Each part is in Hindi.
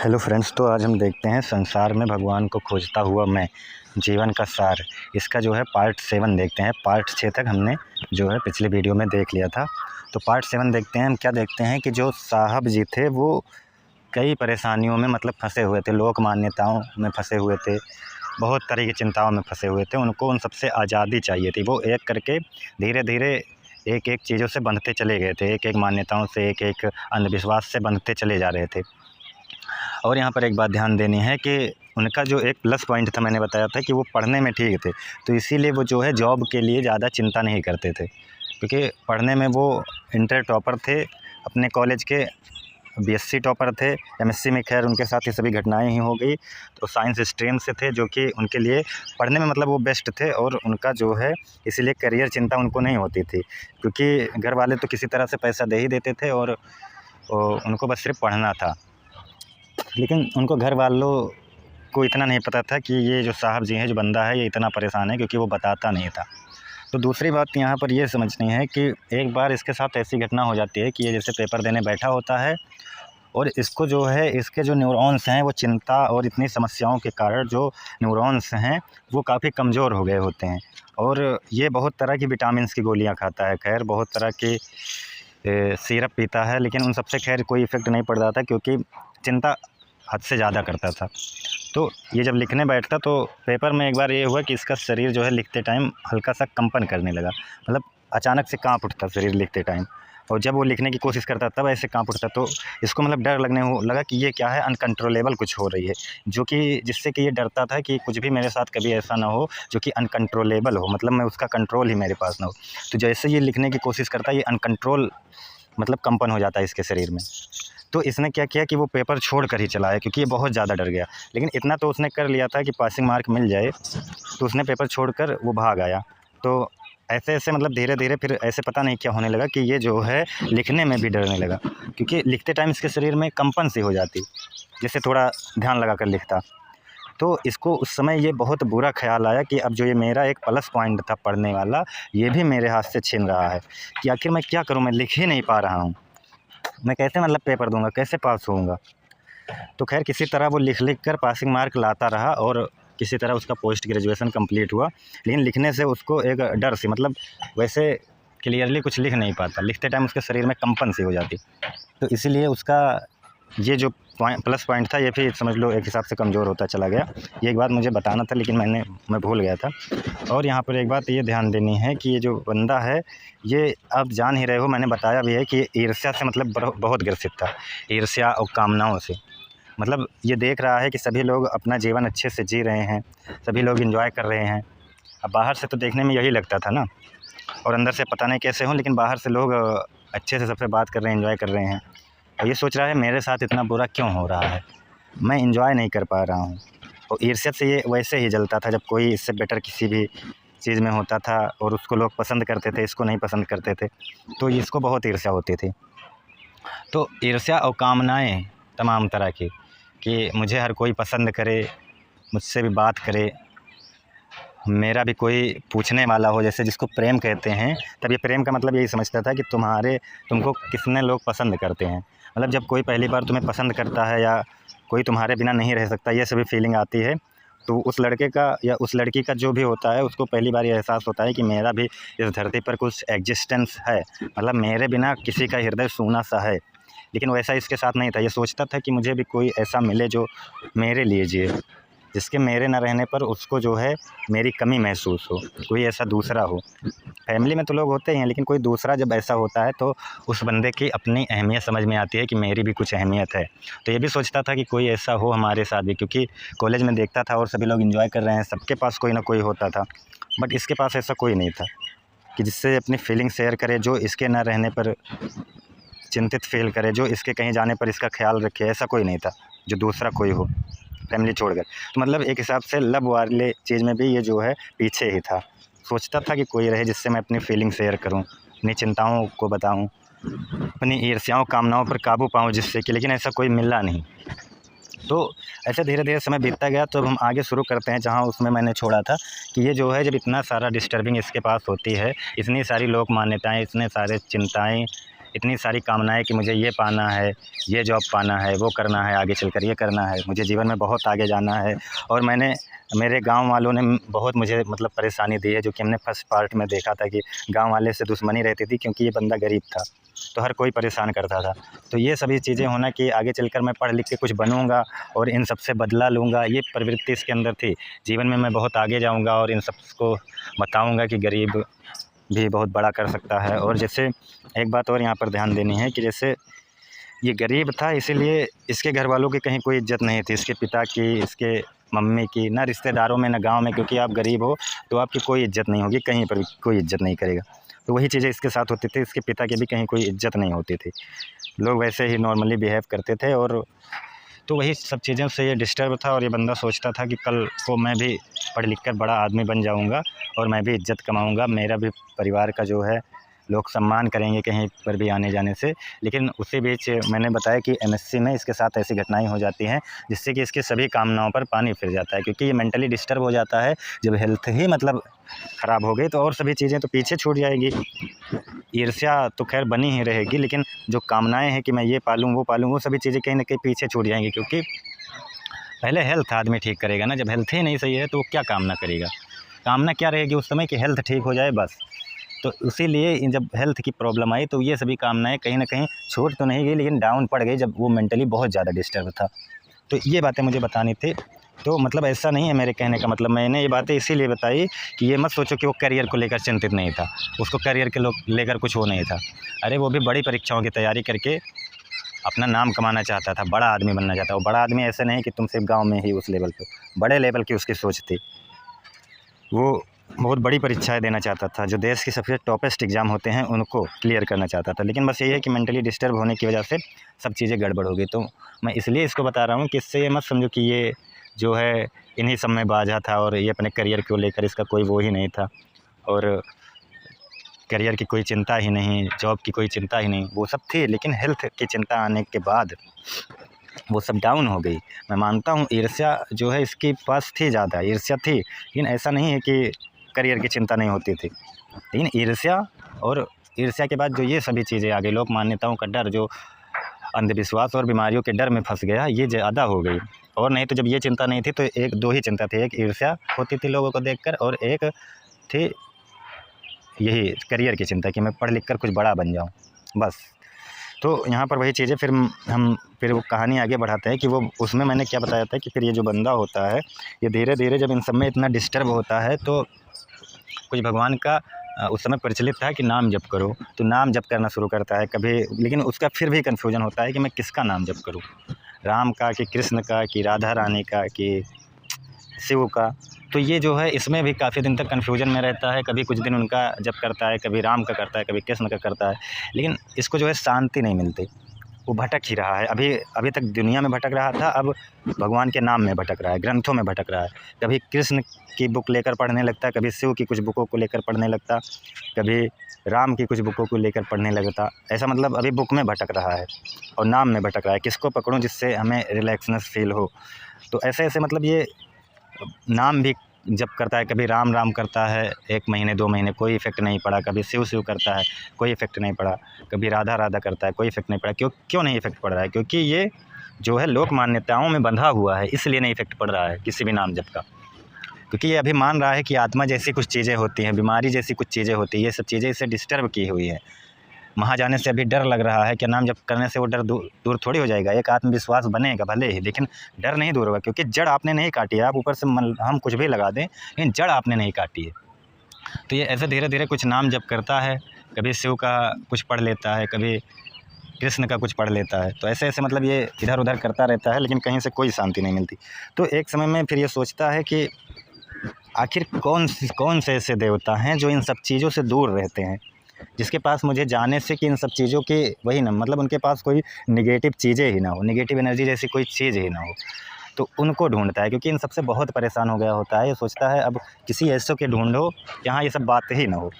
हेलो फ्रेंड्स, तो आज हम देखते हैं संसार में भगवान को खोजता हुआ मैं, जीवन का सार। इसका जो है पार्ट 7 देखते हैं। पार्ट 6 तक हमने जो है पिछले वीडियो में देख लिया था। तो पार्ट 7 देखते हैं। हम क्या देखते हैं कि जो साहब जी थे वो कई परेशानियों में मतलब फंसे हुए थे, लोक मान्यताओं में फंसे हुए थे, बहुत तरह की चिंताओं में फंसे हुए थे। उनको उन सबसे आज़ादी चाहिए थी। वो एक करके धीरे धीरे एक एक चीज़ों से बंधते चले गए थे, एक एक मान्यताओं से, एक एक अंधविश्वास से बंधते चले जा रहे थे। और यहाँ पर एक बात ध्यान देनी है कि उनका जो एक प्लस पॉइंट था, मैंने बताया था कि वो पढ़ने में ठीक थे, तो इसीलिए वो जो है जॉब के लिए ज़्यादा चिंता नहीं करते थे, क्योंकि पढ़ने में वो इंटर टॉपर थे अपने कॉलेज के, बीएससी टॉपर थे। एमएससी में खैर उनके साथ ये सभी घटनाएं ही हो गई। तो साइंस स्ट्रीम से थे, जो कि उनके लिए पढ़ने में मतलब वो बेस्ट थे, और उनका जो है इसीलिए करियर चिंता उनको नहीं होती थी, क्योंकि घर वाले तो किसी तरह से पैसा दे ही देते थे और उनको बस सिर्फ पढ़ना था। लेकिन उनको घर वालों को इतना नहीं पता था कि ये जो साहब जी हैं, जो बंदा है, ये इतना परेशान है, क्योंकि वो बताता नहीं था। तो दूसरी बात यहाँ पर ये समझनी है कि एक बार इसके साथ ऐसी घटना हो जाती है कि ये जैसे पेपर देने बैठा होता है, और इसको जो है इसके जो न्यूरॉन्स हैं वो चिंता और इतनी समस्याओं के कारण जो न्यूरॉन्स हैं वो काफ़ी कमज़ोर हो गए होते हैं। और ये बहुत तरह की विटामिन्स की गोलियाँ खाता है, खैर बहुत तरह की सिरप पीता है, लेकिन उन सबसे खैर कोई इफ़ेक्ट नहीं पड़ रहा था, क्योंकि चिंता हद से ज़्यादा करता था। तो ये जब लिखने बैठता तो पेपर में एक बार ये हुआ कि इसका शरीर जो है लिखते टाइम हल्का सा कंपन करने लगा, मतलब अचानक से काँप उठता शरीर लिखते टाइम, और जब वो लिखने की कोशिश करता तब ऐसे काँप उठता। तो इसको मतलब डर लगने लगा कि ये क्या है, अनकंट्रोलेबल कुछ हो रही है, जो कि जिससे कि ये डरता था कि कुछ भी मेरे साथ कभी ऐसा ना हो जो कि अनकंट्रोलेबल हो, मतलब मैं उसका कंट्रोल ही मेरे पास ना हो। तो जैसे ये लिखने की कोशिश करता है, ये अनकंट्रोल मतलब कंपन हो जाता है इसके शरीर में। तो इसने क्या किया कि वो पेपर छोड़ कर ही चला आया, क्योंकि ये बहुत ज़्यादा डर गया। लेकिन इतना तो उसने कर लिया था कि पासिंग मार्क मिल जाए, तो उसने पेपर छोड़कर वो भाग आया। तो ऐसे ऐसे मतलब धीरे धीरे फिर ऐसे पता नहीं क्या होने लगा कि ये जो है लिखने में भी डरने लगा, क्योंकि लिखते टाइम इसके शरीर में कंपन सी हो जाती, जैसे थोड़ा ध्यान लगा कर लिखता। तो इसको उस समय ये बहुत बुरा ख्याल आया कि अब जो ये मेरा एक प्लस पॉइंट था पढ़ने वाला, ये भी मेरे हाथ से छीन रहा है, कि आखिर मैं क्या करूँ, मैं लिख ही नहीं पा रहा हूँ, मैं कैसे मतलब पेपर दूंगा, कैसे पास होऊंगा। तो खैर किसी तरह वो लिख लिख कर पासिंग मार्क लाता रहा, और किसी तरह उसका पोस्ट ग्रेजुएशन कंप्लीट हुआ। लेकिन लिखने से उसको एक डर सी, मतलब वैसे क्लियरली कुछ लिख नहीं पाता, लिखते टाइम उसके शरीर में कंपन सी हो जाती। तो इसीलिए उसका ये जो प्लस पॉइंट था, ये भी समझ लो एक हिसाब से कमज़ोर होता चला गया। ये एक बात मुझे बताना था, लेकिन मैं भूल गया था। और यहाँ पर एक बात ये ध्यान देनी है कि ये जो बंदा है, ये आप जान ही रहे हो, मैंने बताया भी है कि ये ईर्ष्या से मतलब बहुत ग्रसित था, ईर्ष्या और कामनाओं से। मतलब ये देख रहा है कि सभी लोग अपना जीवन अच्छे से जी रहे हैं, सभी लोग एंजॉय कर रहे हैं। अब बाहर से तो देखने में यही लगता था ना, और अंदर से पता नहीं कैसे हों, लेकिन बाहर से लोग अच्छे से सबसे बात कर रहे हैं, एंजॉय कर रहे हैं। और ये सोच रहा है मेरे साथ इतना बुरा क्यों हो रहा है, मैं एंजॉय नहीं कर पा रहा हूँ। और ईर्ष्या से ये वैसे ही जलता था जब कोई इससे बेटर किसी भी चीज़ में होता था, और उसको लोग पसंद करते थे, इसको नहीं पसंद करते थे, तो इसको बहुत ईर्ष्या होती थी। तो ईर्ष्या और कामनाएँ तमाम तरह की, कि मुझे हर कोई पसंद करे, मुझसे भी बात करे, मेरा भी कोई पूछने वाला हो, जैसे जिसको प्रेम कहते हैं। तब ये प्रेम का मतलब यही समझता था कि तुमको कितने लोग पसंद करते हैं, मतलब जब कोई पहली बार तुम्हें पसंद करता है, या कोई तुम्हारे बिना नहीं रह सकता, ये सभी फीलिंग आती है। तो उस लड़के का या उस लड़की का जो भी होता है, उसको पहली बार ये एहसास होता है कि मेरा भी इस धरती पर कुछ एग्जिस्टेंस है, मतलब मेरे बिना किसी का हृदय सूना सा है। लेकिन वैसा इसके साथ नहीं था। ये सोचता था कि मुझे भी कोई ऐसा मिले जो मेरे लिए जिए, जिसके मेरे न रहने पर उसको जो है मेरी कमी महसूस हो, कोई ऐसा दूसरा हो। फैमिली में तो लोग होते ही हैं, लेकिन कोई दूसरा जब ऐसा होता है तो उस बंदे की अपनी अहमियत समझ में आती है कि मेरी भी कुछ अहमियत है। तो ये भी सोचता था कि कोई ऐसा हो हमारे साथ भी, क्योंकि कॉलेज में देखता था और सभी लोग एंजॉय कर रहे हैं, सबके पास कोई ना कोई होता था, बट इसके पास ऐसा कोई नहीं था कि जिससे अपनी फीलिंग शेयर करे, जो इसके न रहने पर चिंतित फील करे, जो इसके कहीं जाने पर इसका ख्याल रखे। ऐसा कोई नहीं था जो दूसरा कोई हो फैमिली छोड़कर। तो मतलब एक हिसाब से लव वाले चीज़ में भी ये जो है पीछे ही था। सोचता था कि कोई रहे जिससे मैं अपनी फीलिंग शेयर करूं, अपनी चिंताओं को बताऊं, अपनी ईर्ष्याओं कामनाओं पर काबू पाऊं जिससे कि, लेकिन ऐसा कोई मिला नहीं। तो ऐसे धीरे धीरे समय बीतता गया। तो अब हम आगे शुरू करते हैं जहाँ उसमें मैंने छोड़ा था, कि ये जो है जब इतना सारा डिस्टर्बिंग इसके पास होती है, इतनी सारी लोक मान्यताएँ, इतने सारे चिंताएँ, इतनी सारी कामनाएं कि मुझे ये पाना है, ये जॉब पाना है, वो करना है, आगे चलकर ये करना है, मुझे जीवन में बहुत आगे जाना है। और मेरे गांव वालों ने बहुत मुझे मतलब परेशानी दी है, जो कि हमने फर्स्ट पार्ट में देखा था कि गांव वाले से दुश्मनी रहती थी क्योंकि ये बंदा गरीब था, तो हर कोई परेशान करता था। तो ये सभी चीज़ें होना कि आगे चलकर मैं पढ़ लिख के कुछ बनूँगा और इन सब से बदला लूँगा, ये प्रवृत्ति इसके अंदर थी। जीवन में मैं बहुत आगे जाऊँगा और इन सबको बताऊँगा कि गरीब भी बहुत बड़ा कर सकता है। और जैसे एक बात और यहाँ पर ध्यान देनी है कि जैसे ये गरीब था, इसीलिए इसके घर वालों की कहीं कोई इज़्ज़त नहीं थी, इसके पिता की, इसके मम्मी की, ना रिश्तेदारों में, ना गाँव में, क्योंकि आप गरीब हो तो आपकी कोई इज़्ज़त नहीं होगी, कहीं पर भी कोई इज़्ज़त नहीं करेगा। तो वही चीज़ें इसके साथ होती थी, इसके पिता की भी कहीं कोई इज़्ज़त नहीं होती थी, लोग वैसे ही नॉर्मली बिहेव करते थे। और तो वही सब चीज़ों से ये डिस्टर्ब था और ये बंदा सोचता था कि कल को मैं भी पढ़ लिख कर बड़ा आदमी बन जाऊँगा और मैं भी इज़्ज़त कमाऊँगा, मेरा भी परिवार का जो है लोग सम्मान करेंगे कहीं पर भी आने जाने से। लेकिन उसी बीच मैंने बताया कि एमएससी में इसके साथ ऐसी घटनाएं हो जाती हैं जिससे कि इसकी सभी कामनाओं पर पानी फिर जाता है, क्योंकि ये मेंटली डिस्टर्ब हो जाता है। जब हेल्थ ही मतलब ख़राब हो गई तो और सभी चीज़ें तो पीछे छूट जाएगी। ईर्ष्या तो खैर बनी ही रहेगी, लेकिन जो कामनाएं हैं कि मैं ये पालूँ वो पालूँ, वो सभी चीज़ें कहीं ना कहीं पीछे छूट जाएंगी, क्योंकि पहले हेल्थ आदमी ठीक करेगा ना। जब हेल्थ ही नहीं सही है तो वो क्या कामना करेगा? कामना क्या रहेगी उस समय कि हेल्थ ठीक हो जाए बस। तो इसीलिए जब हेल्थ की प्रॉब्लम आई तो ये सभी कामनाएं कहीं ना कहीं छूट तो नहीं गई, लेकिन डाउन पड़ गई जब वो मेंटली बहुत ज़्यादा डिस्टर्ब था। तो ये बातें मुझे बतानी थी। तो मतलब ऐसा नहीं है मेरे कहने का मतलब, मैंने ये बातें इसीलिए बताई कि ये मत सोचो कि वो करियर को लेकर चिंतित नहीं था, उसको करियर के लेकर कुछ हो नहीं था। अरे वो भी बड़ी परीक्षाओं की तैयारी करके अपना नाम कमाना चाहता था, बड़ा आदमी बनना चाहता। वो बड़ा आदमी ऐसे नहीं कि तुम सिर्फ गाँव में ही उस लेवल पर, बड़े लेवल की उसकी सोच थी। वो बहुत बड़ी परीक्षाएं देना चाहता था, जो देश के सबसे टॉपेस्ट एग्ज़ाम होते हैं उनको क्लियर करना चाहता था। लेकिन बस यही है कि मेंटली डिस्टर्ब होने की वजह से सब चीज़ें गड़बड़ हो गई। तो मैं इसलिए इसको बता रहा हूँ कि इससे ये मत समझो कि ये जो है इन्हीं सब में बाझा था और ये अपने करियर को लेकर इसका कोई वो ही नहीं था, और करियर की कोई चिंता ही नहीं, जॉब की कोई चिंता ही नहीं, वो सब थी। लेकिन हेल्थ की चिंता आने के बाद वो सब डाउन हो गई। मैं मानता हूँ ईर्ष्या जो है इसके पास थी, ज़्यादा ईर्ष्या थी, लेकिन ऐसा नहीं है कि करियर की चिंता नहीं होती थी। लेकिन ईर्ष्या के बाद जो ये सभी चीज़ें आ गई, लोक मान्यताओं का डर, जो अंधविश्वास और बीमारियों के डर में फंस गया, ये ज़्यादा हो गई। और नहीं तो जब ये चिंता नहीं थी तो एक दो ही चिंता थी, एक ईर्ष्या होती थी लोगों को देखकर और एक थी यही करियर की चिंता कि मैं पढ़ लिख कर कुछ बड़ा बन जाऊँ बस। तो यहाँ पर वही चीज़ें फिर वो कहानी आगे बढ़ाते हैं कि वो उसमें मैंने क्या बताया था कि फिर ये जो बंदा होता है ये धीरे धीरे जब इन सब में इतना डिस्टर्ब होता है तो कुछ भगवान का उस समय प्रचलित था कि नाम जप करो, तो नाम जप करना शुरू करता है कभी। लेकिन उसका फिर भी कन्फ्यूजन होता है कि मैं किसका नाम जप करूँ, राम का कि कृष्ण का कि राधा रानी का कि शिव का। तो ये जो है इसमें भी काफ़ी दिन तक कन्फ्यूजन में रहता है, कभी कुछ दिन उनका जप करता है, कभी राम का करता है, कभी कृष्ण का करता है, लेकिन इसको जो है शांति नहीं मिलती। वो भटक ही रहा है, अभी तक दुनिया में भटक रहा था, अब भगवान के नाम में भटक रहा है, ग्रंथों में भटक रहा है। कभी कृष्ण की बुक लेकर पढ़ने लगता, कभी शिव की कुछ बुकों को लेकर पढ़ने लगता, कभी राम की कुछ बुकों को लेकर पढ़ने लगता। ऐसा मतलब अभी बुक में भटक रहा है और नाम में भटक रहा है, किसको पकड़ूं जिससे हमें रिलैक्सनेस फील हो। तो ऐसे ऐसे मतलब ये नाम भी जप करता है, कभी राम राम करता है 1 महीने 2 महीने, कोई इफ़ेक्ट नहीं पड़ा, कभी शिव शिव करता है, कोई इफ़ेक्ट नहीं पड़ा, कभी राधा राधा करता है, कोई इफ़ेक्ट नहीं पड़ा। क्यों नहीं इफ़ेक्ट पड़ रहा है? क्योंकि ये जो है लोक मान्यताओं में बंधा हुआ है, इसलिए नहीं इफ़ेक्ट पड़ रहा है किसी भी नाम जप का। क्योंकि ये अभी मान रहा है कि आत्मा जैसी कुछ चीज़ें होती हैं, बीमारी जैसी कुछ चीज़ें होती हैं, ये सब चीज़ें इसे डिस्टर्ब की हुई है। वहाँ जाने से अभी डर लग रहा है कि नाम जप करने से वो डर दूर थोड़ी हो जाएगा। एक आत्मविश्वास बनेगा भले ही, लेकिन डर नहीं दूर होगा, क्योंकि जड़ आपने नहीं काटी है। आप ऊपर से हम कुछ भी लगा दें, लेकिन जड़ आपने नहीं काटी है। तो ये ऐसे धीरे धीरे कुछ नाम जप करता है, कभी शिव का कुछ पढ़ लेता है, कभी कृष्ण का कुछ पढ़ लेता है। तो ऐसे ऐसे मतलब ये इधर उधर करता रहता है, लेकिन कहीं से कोई शांति नहीं मिलती। तो एक समय में फिर ये सोचता है कि आखिर कौन से ऐसे देवता हैं जो इन सब चीज़ों से दूर रहते हैं, जिसके पास मुझे जाने से कि इन सब चीज़ों की वही ना, मतलब उनके पास कोई नेगेटिव चीज़ें ही ना हो, नेगेटिव एनर्जी जैसी कोई चीज़ ही ना हो। तो उनको ढूंढता है, क्योंकि इन सबसे बहुत परेशान हो गया होता है। ये सोचता है अब किसी ऐसे के ढूंढो जहाँ ये सब बात ही ना हो।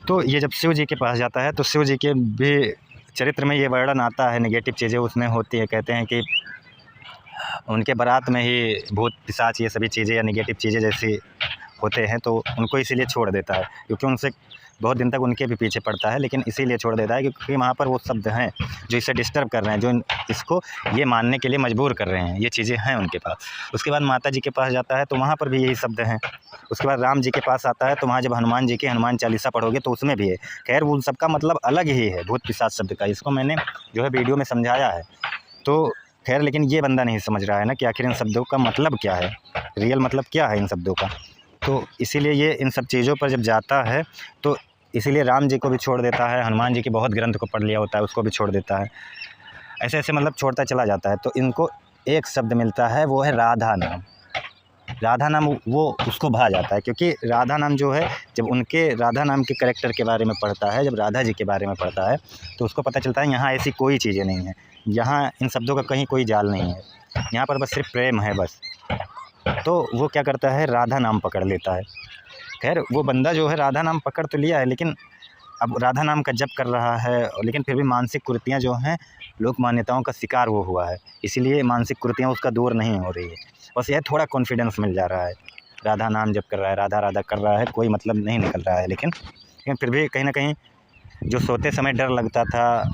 तो ये जब शिव जी के पास जाता है तो शिव जी के भी चरित्र में ये वर्णन आता है, नेगेटिव चीज़ें उसमें होती है। कहते हैं कि उनके बारात में ही भूत पिशाच ये सभी चीज़ें या नेगेटिव चीज़ें जैसी होते हैं, तो उनको इसीलिए छोड़ देता है, क्योंकि उनसे बहुत दिन तक उनके भी पीछे पड़ता है, लेकिन इसीलिए छोड़ देता है क्योंकि वहाँ पर वो शब्द हैं जो इसे डिस्टर्ब कर रहे हैं, जो इसको ये मानने के लिए मजबूर कर रहे हैं, ये चीज़ें हैं उनके पास। उसके बाद माता जी के पास जाता है तो वहाँ पर भी यही शब्द हैं। उसके बाद राम जी के पास आता है तो वहाँ जब हनुमान जी की हनुमान चालीसा पढ़ोगे तो उसमें भी है। खैर उन सबका मतलब अलग ही है भूत पिशाच शब्द का, इसको मैंने जो है वीडियो में समझाया है। तो खैर लेकिन ये बंदा नहीं समझ रहा है ना कि आखिर इन शब्दों का मतलब क्या है, रियल मतलब क्या है इन शब्दों का। तो इसीलिए ये इन सब चीज़ों पर जब जाता है तो इसीलिए राम जी को भी छोड़ देता है, हनुमान जी के बहुत ग्रंथ को पढ़ लिया होता है उसको भी छोड़ देता है। ऐसे ऐसे मतलब छोड़ता चला जाता है। तो इनको एक शब्द मिलता है, वो है राधा नाम। राधा नाम वो उसको भा जाता है, क्योंकि राधा नाम जो है जब उनके राधा नाम के कैरेक्टर के बारे में पढ़ता है, जब राधा जी के बारे में पढ़ता है तो उसको पता चलता है यहाँ ऐसी कोई चीज़ें नहीं है, यहाँ इन शब्दों का कहीं कोई जाल नहीं है, यहाँ पर बस सिर्फ प्रेम है बस। तो वो क्या करता है, राधा नाम पकड़ लेता है। खैर वो बंदा जो है राधा नाम पकड़ तो लिया है, लेकिन अब राधा नाम का जप कर रहा है, लेकिन फिर भी मानसिक कुरीतियाँ जो हैं लोक मान्यताओं का शिकार वो हुआ है, इसीलिए मानसिक कुरीतियाँ उसका दूर नहीं हो रही है। बस यह थोड़ा कॉन्फिडेंस मिल जा रहा है, राधा नाम जप कर रहा है, राधा राधा कर रहा है, कोई मतलब नहीं निकल रहा है, लेकिन फिर भी कहीं ना कहीं जो सोते समय डर लगता था,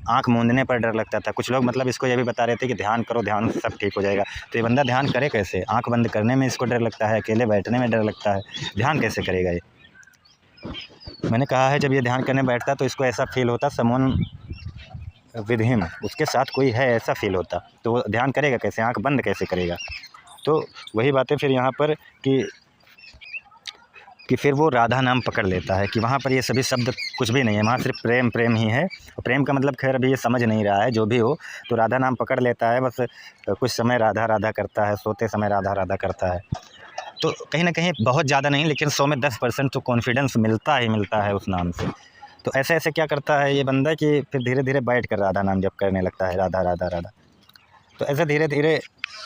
आँख मूंदने पर डर लगता था। कुछ लोग मतलब इसको ये भी बता रहे थे कि ध्यान करो, ध्यान से सब ठीक हो जाएगा। तो ये बंदा ध्यान करे कैसे? आँख बंद करने में इसको डर लगता है, अकेले बैठने में डर लगता है, ध्यान कैसे करेगा ये? मैंने कहा है जब ये ध्यान करने बैठता तो इसको ऐसा फील होता समवन विद हिम, उसके साथ कोई है ऐसा फील होता। तो वो ध्यान करेगा कैसे, आँख बंद कैसे करेगा? तो वही बातें फिर यहाँ पर कि फिर वो राधा नाम पकड़ लेता है कि वहाँ पर ये सभी शब्द कुछ भी नहीं है, वहाँ सिर्फ प्रेम प्रेम ही है। प्रेम का मतलब खैर अभी ये समझ नहीं रहा है, जो भी हो। तो राधा नाम पकड़ लेता है, बस कुछ समय राधा राधा करता है, सोते समय राधा राधा करता है। तो कहीं ना कहीं बहुत ज़्यादा नहीं, लेकिन 100 में 10% तो कॉन्फिडेंस मिलता ही मिलता है उस नाम से। तो ऐसे ऐसे क्या करता है ये बंदा कि फिर धीरे धीरे बैठ कर राधा नाम जप करने लगता है, राधा राधा राधा। तो ऐसे धीरे धीरे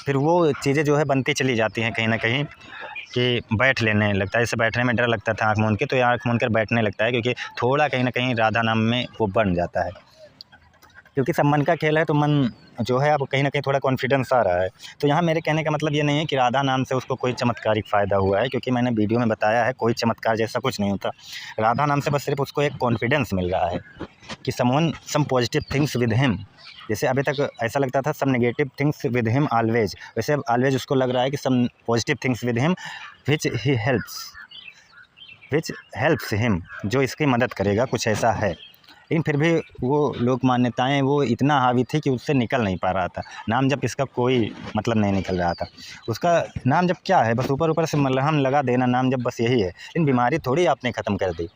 फिर वो चीज़ें जो है बनती चली जाती हैं कहीं ना कहीं, कि बैठ लेने लगता है। जैसे बैठने में डर लगता था आँख मूंद के, तो ये आँख मूंद कर बैठने लगता है, क्योंकि थोड़ा कहीं ना कहीं राधा नाम में वो बन जाता है। क्योंकि सब मन का खेल है, तो मन जो है अब कहीं ना कहीं थोड़ा कॉन्फिडेंस आ रहा है। तो यहाँ मेरे कहने का मतलब ये नहीं है कि राधा नाम से उसको कोई चमत्कारिक फ़ायदा हुआ है, क्योंकि मैंने वीडियो में बताया है कोई चमत्कार जैसा कुछ नहीं होता। राधा नाम से बस सिर्फ उसको एक कॉन्फिडेंस मिल रहा है कि some positive things with him. जैसे अभी तक ऐसा लगता था some negative things with him always, वैसे अब ऑलवेज उसको लग रहा है कि some positive things with him which helps him, जो इसकी मदद करेगा, कुछ ऐसा है। लेकिन फिर भी वो लोक मान्यताएँ वो इतना हावी थी कि उससे निकल नहीं पा रहा था। नाम जब इसका कोई मतलब नहीं निकल रहा था। उसका नाम जब क्या है, बस ऊपर ऊपर से मलहम लगा देना, नाम जब बस यही है। लेकिन बीमारी थोड़ी आपने ख़त्म कर दी।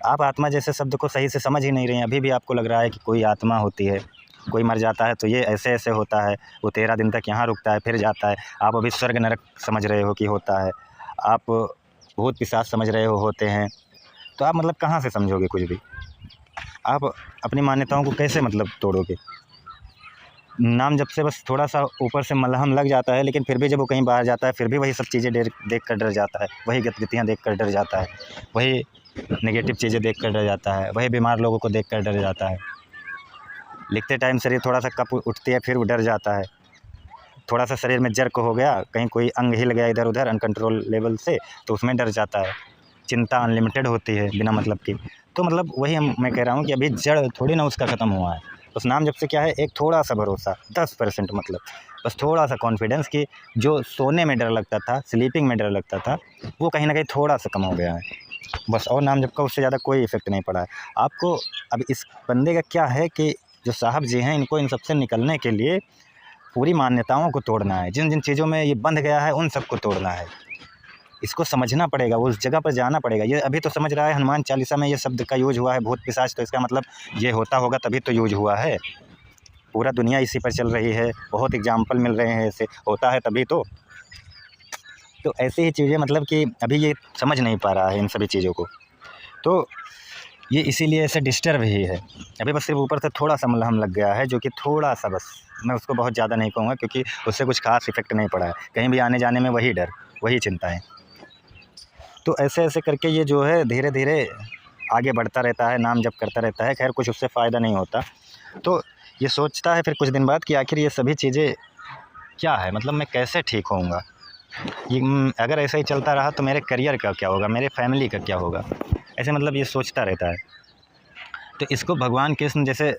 आप आत्मा जैसे शब्द को सही से समझ ही नहीं रहे हैं। अभी भी आपको लग रहा है कि कोई आत्मा होती है, कोई मर जाता है तो ये ऐसे ऐसे होता है, वो 13 दिन तक यहाँ रुकता है फिर जाता है। आप अभी स्वर्ग नरक समझ रहे हो कि होता है, आप भूत पिशाच समझ रहे हो होते हैं। तो आप मतलब कहाँ से समझोगे कुछ भी? आप अपनी मान्यताओं को कैसे मतलब तोड़ोगे? नाम जब से बस थोड़ा सा ऊपर से मलहम लग जाता है, लेकिन फिर भी जब वो कहीं बाहर जाता है फिर भी वही सब चीज़ें देख कर डर जाता है, वही गतिविधियाँ देख कर डर जाता है, वही नेगेटिव चीज़ें देख कर डर जाता है, वही बीमार लोगों को देख कर डर जाता है। लिखते टाइम शरीर थोड़ा सा कप उठती है फिर वो डर जाता है। थोड़ा सा शरीर में जर्क हो गया, कहीं कोई अंग हिल गया इधर उधर अनकंट्रोल लेवल से, तो उसमें डर जाता है। चिंता अनलिमिटेड होती है बिना मतलब की। तो मतलब वही मैं कह रहा हूँ कि अभी जड़ थोड़ी ना उसका ख़त्म हुआ है। उस नाम जब से क्या है, एक थोड़ा सा भरोसा 10% मतलब बस थोड़ा सा कॉन्फिडेंस कि जो सोने में डर लगता था, स्लीपिंग में डर लगता था, वो कहीं ना कहीं थोड़ा सा कम हो गया है बस। और नाम जब का उससे ज़्यादा कोई इफेक्ट नहीं पड़ा है आपको। अब इस बंदे का क्या है कि जो साहब जी हैं, इनको इन सबसे निकलने के लिए पूरी मान्यताओं को तोड़ना है। जिन जिन चीज़ों में ये बंध गया है उन सबको तोड़ना है। इसको समझना पड़ेगा, वो उस जगह पर जाना पड़ेगा। ये अभी तो समझ रहा है हनुमान चालीसा में ये शब्द का यूज हुआ है भूत पिशाच, तो इसका मतलब ये होता होगा तभी तो यूज हुआ है। पूरा दुनिया इसी पर चल रही है, बहुत एग्जाम्पल मिल रहे हैं, ऐसे होता है तभी तो ऐसी ही चीज़ें मतलब कि अभी ये समझ नहीं पा रहा है इन सभी चीज़ों को। तो ये इसीलिए ऐसे डिस्टर्ब ही है। अभी बस सिर्फ ऊपर से थोड़ा सा मलहम लग गया है, जो कि थोड़ा सा, बस मैं उसको बहुत ज़्यादा नहीं कहूँगा क्योंकि उससे कुछ खास इफेक्ट नहीं पड़ा है। कहीं भी आने जाने में वही डर, वही चिंताएँ। तो ऐसे ऐसे करके ये जो है धीरे धीरे आगे बढ़ता रहता है, नाम जप करता रहता है। खैर कुछ उससे फ़ायदा नहीं होता। तो ये सोचता है फिर कुछ दिन बाद कि आखिर ये सभी चीज़ें क्या है, मतलब मैं कैसे ठीक होऊंगा? ये अगर ऐसा ही चलता रहा तो मेरे करियर का क्या होगा, मेरे फैमिली का क्या होगा? ऐसे मतलब ये सोचता रहता है। तो इसको भगवान कृष्ण, जैसे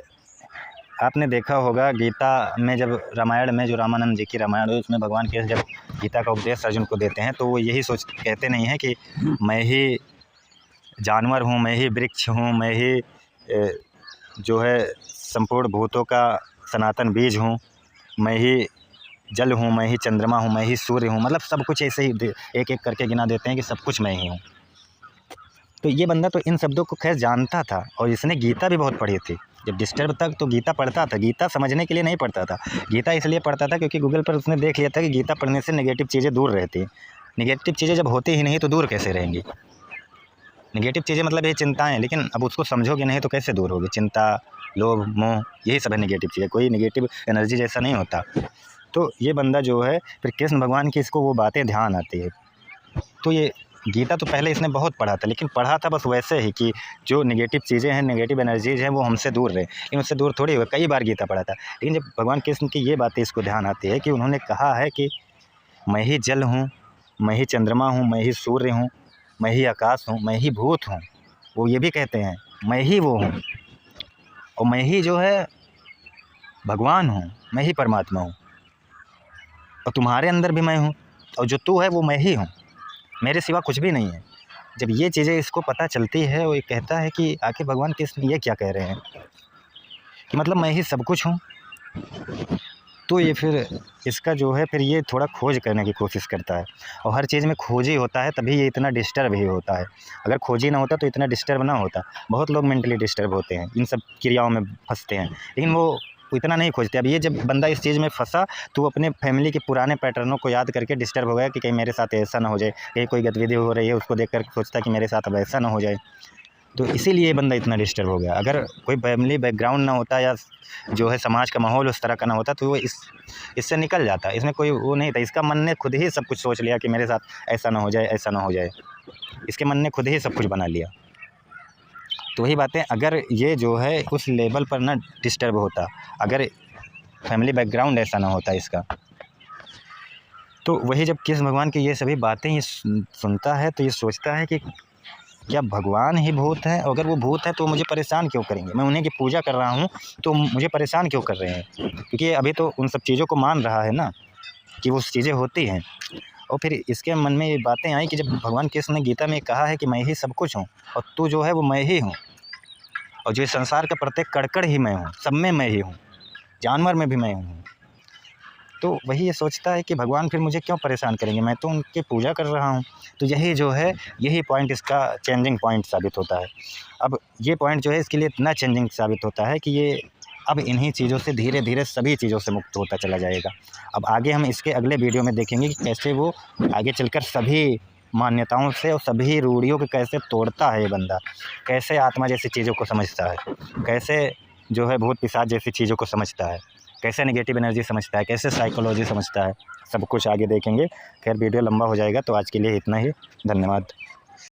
आपने देखा होगा गीता में, जब रामायण में जो रामानंद जी की रामायण है उसमें भगवान कृष्ण जब गीता का उपदेश अर्जुन को देते हैं तो वो यही कहते नहीं हैं कि मैं ही जानवर हूँ, मैं ही वृक्ष हूँ, मैं ही जो है संपूर्ण भूतों का सनातन बीज हूँ, मैं ही जल हूँ, मैं ही चंद्रमा हूँ, मैं ही सूर्य हूँ, मतलब सब कुछ ऐसे ही एक एक करके गिना देते हैं कि सब कुछ मैं ही हूँ। तो ये बंदा तो इन शब्दों को खैर जानता था और इसने गीता भी बहुत पढ़ी थी। जब डिस्टर्ब तक तो गीता पढ़ता था, गीता समझने के लिए नहीं पढ़ता था, गीता इसलिए पढ़ता था क्योंकि गूगल पर उसने देख लिया था कि गीता पढ़ने से नेगेटिव चीज़ें दूर रहती हैं। नेगेटिव चीज़ें जब होती ही नहीं तो दूर कैसे रहेंगी? नेगेटिव चीज़ें मतलब ये चिंताएँ, लेकिन अब उसको समझोगे नहीं तो कैसे दूर होगी? चिंता, लोभ, मोह, यही सब है नेगेटिव चीज़ें, कोई नेगेटिव एनर्जी जैसा नहीं होता। तो ये बंदा जो है फिर कृष्ण भगवान की इसको वो बातें ध्यान आती है। तो ये गीता तो पहले इसने बहुत पढ़ा था, लेकिन पढ़ा था बस वैसे ही कि जो नेगेटिव चीज़ें हैं, नेगेटिव एनर्जीज़ हैं वो हमसे दूर रहे, लेकिन उससे दूर थोड़ी हुए। कई बार गीता पढ़ा था, लेकिन जब भगवान कृष्ण की ये बातें इसको ध्यान आती है कि उन्होंने कहा है कि मैं ही जल हूँ, मैं ही चंद्रमा हूँ, मैं ही सूर्य हूँ, मैं ही आकाश हूँ, मैं ही भूत हूँ। वो ये भी कहते हैं मैं ही वो हूँ और मैं ही जो है भगवान हूँ, मैं ही परमात्मा हूँ और तुम्हारे अंदर भी मैं हूँ और जो तू है वो मैं ही हूँ, मेरे सिवा कुछ भी नहीं है। जब ये चीज़ें इसको पता चलती है और ये कहता है कि आखिर भगवान कृष्ण ये क्या कह रहे हैं कि मतलब मैं ही सब कुछ हूँ, तो ये फिर इसका जो है फिर ये थोड़ा खोज करने की कोशिश करता है और हर चीज़ में खोज ही होता है, तभी ये इतना डिस्टर्ब ही होता है। अगर खोज ही ना होता तो इतना डिस्टर्ब ना होता। बहुत लोग मेंटली डिस्टर्ब होते हैं, इन सब क्रियाओं में फंसते हैं, लेकिन वो इतना नहीं खोजते। अब ये जब बंदा इस चीज़ में फंसा तो वो अपने फैमिली के पुराने पैटर्नों को याद करके डिस्टर्ब हो गया कि कहीं मेरे साथ ऐसा ना हो जाए, कहीं कोई गतिविधि हो रही है उसको देख कर सोचता है कि मेरे साथ अब ऐसा ना हो जाए। तो इसीलिए ये बंदा इतना डिस्टर्ब हो गया। अगर कोई फैमिली बैकग्राउंड ना होता या जो है समाज का माहौल उस तरह का ना होता तो वो इससे निकल जाता। इसमें कोई वो नहीं था, इसका मन ने खुद ही सब कुछ सोच लिया कि मेरे साथ ऐसा ना हो जाए, ऐसा ना हो जाए। इसके मन ने खुद ही सब कुछ बना लिया। तो वही बातें, अगर ये जो है उस लेवल पर ना डिस्टर्ब होता, अगर फैमिली बैकग्राउंड ऐसा ना होता इसका, तो वही जब कृष्ण भगवान की ये सभी बातें ये सुनता है तो ये सोचता है कि क्या भगवान ही भूत हैं? अगर वो भूत हैं तो मुझे परेशान क्यों करेंगे? मैं उन्हीं की पूजा कर रहा हूँ तो मुझे परेशान क्यों कर रहे हैं? क्योंकि अभी तो उन सब चीज़ों को मान रहा है ना कि वो चीज़ें होती हैं। और फिर इसके मन में ये बातें आई कि जब भगवान कृष्ण ने गीता में कहा है कि मैं ही सब कुछ हूँ और तू जो है वो मैं ही हूँ और जो संसार का प्रत्येक कण-कण ही मैं हूँ, सब में मैं ही हूँ, जानवर में भी मैं हूँ। तो वही ये सोचता है कि भगवान फिर मुझे क्यों परेशान करेंगे, मैं तो उनकी पूजा कर रहा हूँ। तो यही जो है यही पॉइंट इसका चेंजिंग पॉइंट साबित होता है। अब ये पॉइंट जो है इसके लिए इतना चेंजिंग साबित होता है कि ये अब इन्हीं चीज़ों से धीरे धीरे सभी चीज़ों से मुक्त होता चला जाएगा। अब आगे हम इसके अगले वीडियो में देखेंगे कि कैसे वो आगे चलकर सभी मान्यताओं से और सभी रूढ़ियों को कैसे तोड़ता है ये बंदा, कैसे आत्मा जैसी चीज़ों को समझता है, कैसे जो है भूत पिशाच जैसी चीज़ों को समझता है, कैसे नेगेटिव एनर्जी समझता है, कैसे साइकोलॉजी समझता है, सब कुछ आगे देखेंगे। खैर वीडियो लंबा हो जाएगा तो आज के लिए इतना ही। धन्यवाद।